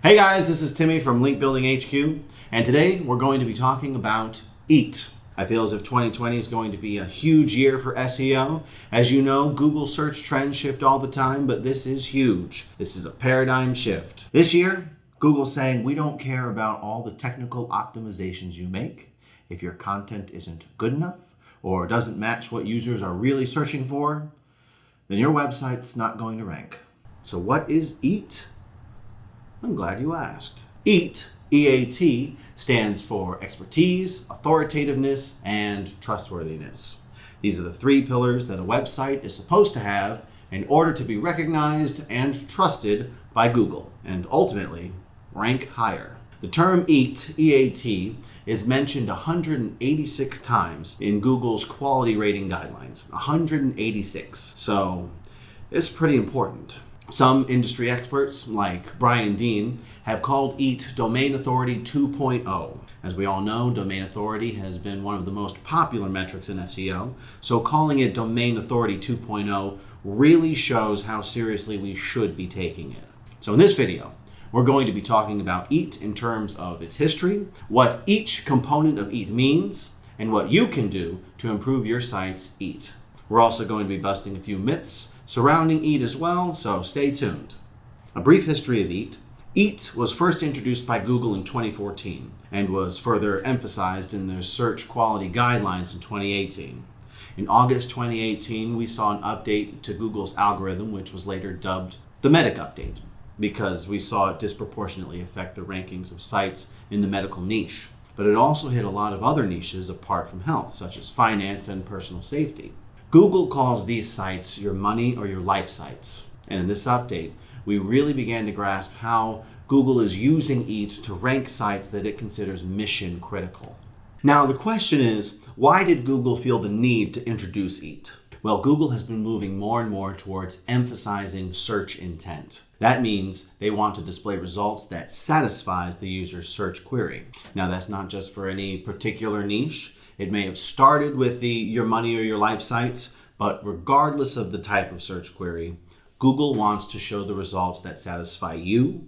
Hey guys, this is Timmy from Linkbuilding HQ, and today we're going to be talking about EAT. I feel as if 2020 is going to be a huge year for SEO. As you know, Google search trends shift all the time, but this is huge. This is a paradigm shift. This year, Google's saying we don't care about all the technical optimizations you make. If your content isn't good enough or doesn't match what users are really searching for, then your website's not going to rank. So what is EAT? I'm glad you asked. EAT, E-A-T, stands for expertise, authoritativeness, and trustworthiness. These are the three pillars that a website is supposed to have in order to be recognized and trusted by Google, and ultimately rank higher. The term EAT, E-A-T, is mentioned 186 times in Google's quality rating guidelines. 186. So it's pretty important. Some industry experts, like Brian Dean, have called EAT Domain Authority 2.0. As we all know, domain authority has been one of the most popular metrics in SEO, so calling it Domain Authority 2.0 really shows how seriously we should be taking it. So in this video, we're going to be talking about EAT in terms of its history, what each component of EAT means, and what you can do to improve your site's EAT. We're also going to be busting a few myths surrounding EAT as well, so stay tuned. A brief history of EAT. EAT was first introduced by Google in 2014 and was further emphasized in their search quality guidelines in 2018. In August 2018, we saw an update to Google's algorithm, which was later dubbed the Medic Update, because we saw it disproportionately affect the rankings of sites in the medical niche. But it also hit a lot of other niches apart from health, such as finance and personal safety. Google calls these sites your money or your life sites. And in this update, we really began to grasp how Google is using EAT to rank sites that it considers mission critical. Now, the question is, why did Google feel the need to introduce EAT? Well, Google has been moving more and more towards emphasizing search intent. That means they want to display results that satisfies the user's search query. Now, that's not just for any particular niche. It may have started with the your money or your life sites, but regardless of the type of search query, Google wants to show the results that satisfy you,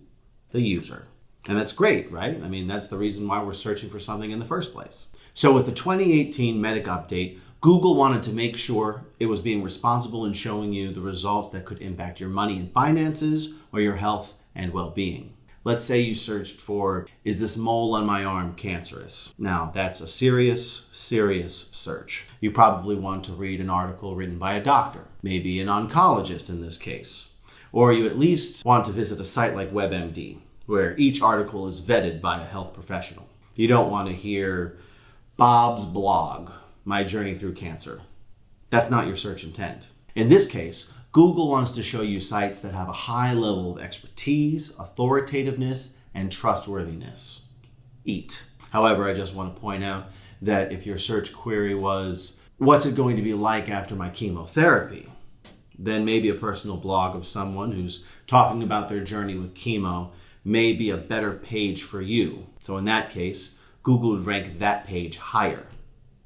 the user. And that's great, right? I mean, that's the reason why we're searching for something in the first place. So with the 2018 Medic Update, Google wanted to make sure it was being responsible in showing you the results that could impact your money and finances or your health and well-being. Let's say you searched for, is this mole on my arm cancerous? Now, that's a serious search. You probably want to read an article written by a doctor, maybe an oncologist in this case. Or you at least want to visit a site like WebMD, where each article is vetted by a health professional. You don't want to hear Bob's blog, my journey through cancer. That's not your search intent. In this case, Google wants to show you sites that have a high level of expertise, authoritativeness, and trustworthiness. EAT. However, I just want to point out that if your search query was, what's it going to be like after my chemotherapy? Then maybe a personal blog of someone who's talking about their journey with chemo may be a better page for you. So in that case, Google would rank that page higher.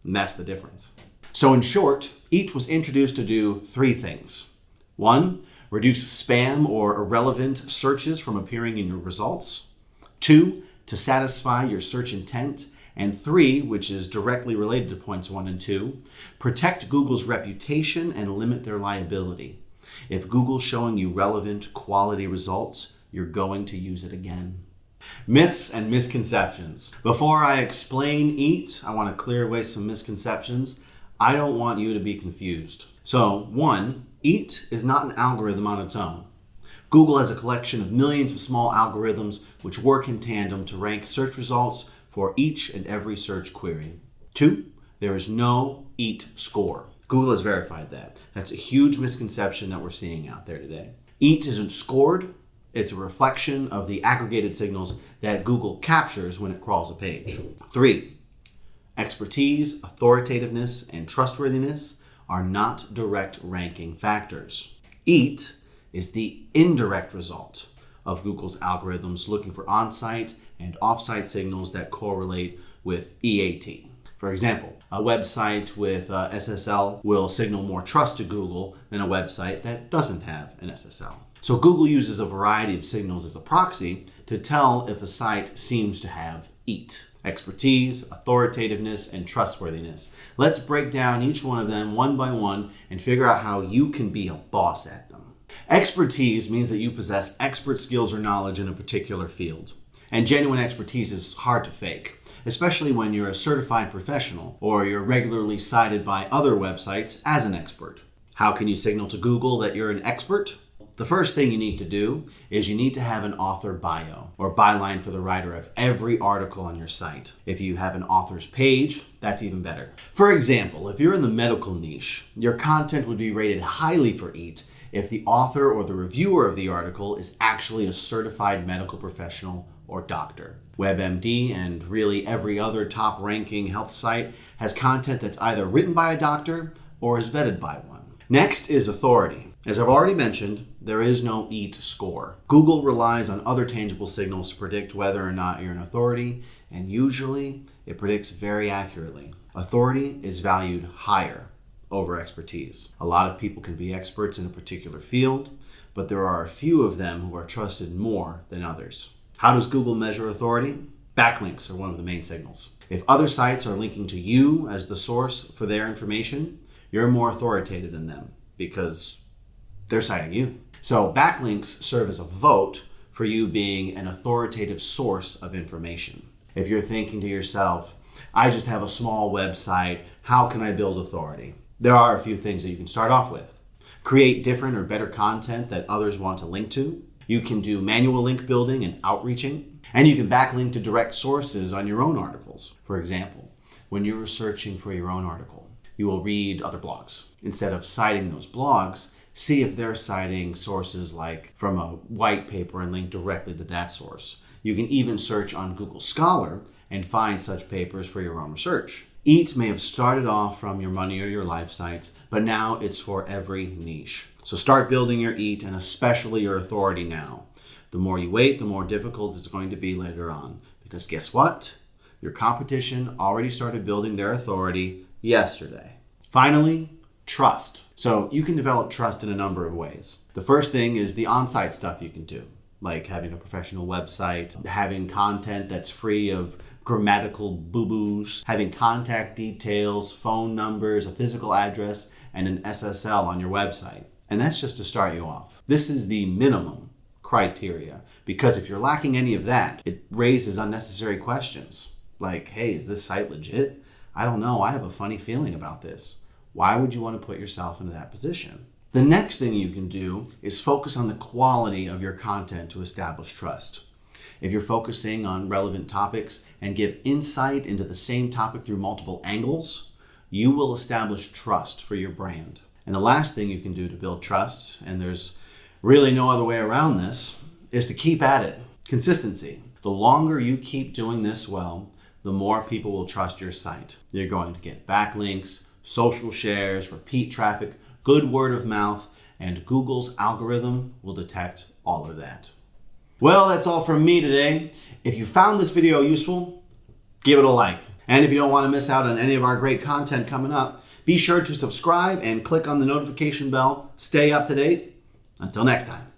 And that's the difference. So in short, EAT was introduced to do three things. 1, reduce spam or irrelevant searches from appearing in your results. 2, to satisfy your search intent. And 3, which is directly related to points 1 and 2, protect Google's reputation and limit their liability. If Google's showing you relevant, quality results, you're going to use it again. Myths and misconceptions. Before I explain EAT, I want to clear away some misconceptions. I don't want you to be confused. So 1, EAT is not an algorithm on its own. Google has a collection of millions of small algorithms which work in tandem to rank search results for each and every search query. 2, there is no EAT score. Google has verified that. That's a huge misconception that we're seeing out there today. EAT isn't scored. It's a reflection of the aggregated signals that Google captures when it crawls a page. 3, expertise, authoritativeness, and trustworthiness are not direct ranking factors. EAT is the indirect result of Google's algorithms looking for on-site and off-site signals that correlate with EAT. For example, a website with SSL will signal more trust to Google than a website that doesn't have an SSL. So Google uses a variety of signals as a proxy to tell if a site seems to have EAT: expertise, authoritativeness, and trustworthiness. Let's break down each one of them one by one and figure out how you can be a boss at them. Expertise means that you possess expert skills or knowledge in a particular field. And genuine expertise is hard to fake, especially when you're a certified professional or you're regularly cited by other websites as an expert. How can you signal to Google that you're an expert? The first thing you need to do is you need to have an author bio or byline for the writer of every article on your site. If you have an author's page, that's even better. For example, if you're in the medical niche, your content would be rated highly for EAT if the author or the reviewer of the article is actually a certified medical professional or doctor. WebMD and really every other top-ranking health site has content that's either written by a doctor or is vetted by one. Next is authority. As I've already mentioned, there is no EAT score. Google relies on other tangible signals to predict whether or not you're an authority, and usually it predicts very accurately. Authority is valued higher over expertise. A lot of people can be experts in a particular field, but there are a few of them who are trusted more than others. How does Google measure authority? Backlinks are one of the main signals. If other sites are linking to you as the source for their information, you're more authoritative than them because they're citing you. So backlinks serve as a vote for you being an authoritative source of information. If you're thinking to yourself, I just have a small website, how can I build authority? There are a few things that you can start off with. Create different or better content that others want to link to. You can do manual link building and outreaching. And you can backlink to direct sources on your own articles. For example, when you're searching for your own article, you will read other blogs. Instead of citing those blogs, see if they're citing sources like from a white paper and link directly to that source. You can even search on Google Scholar and find such papers for your own research. EAT may have started off from your money or your life sites, but now it's for every niche. So start building your EAT and especially your authority now. The more you wait, the more difficult it's going to be later on. Because guess what? Your competition already started building their authority yesterday. Finally, trust. So you can develop trust in a number of ways. The first thing is the on-site stuff you can do, like having a professional website, having content that's free of grammatical boo-boos, having contact details, phone numbers, a physical address, and an SSL on your website. And that's just to start you off. This is the minimum criteria, because if you're lacking any of that, it raises unnecessary questions. Like, hey, is this site legit? I don't know, I have a funny feeling about this. Why would you want to put yourself into that position? The next thing you can do is focus on the quality of your content to establish trust. If you're focusing on relevant topics and give insight into the same topic through multiple angles, you will establish trust for your brand. And the last thing you can do to build trust, and there's really no other way around this, is to keep at it. Consistency. The longer you keep doing this well, the more people will trust your site. You're going to get backlinks, social shares, repeat traffic, good word of mouth, and Google's algorithm will detect all of that. Well, that's all from me today. If you found this video useful, give it a like. And if you don't want to miss out on any of our great content coming up, be sure to subscribe and click on the notification bell. Stay up to date. Until next time.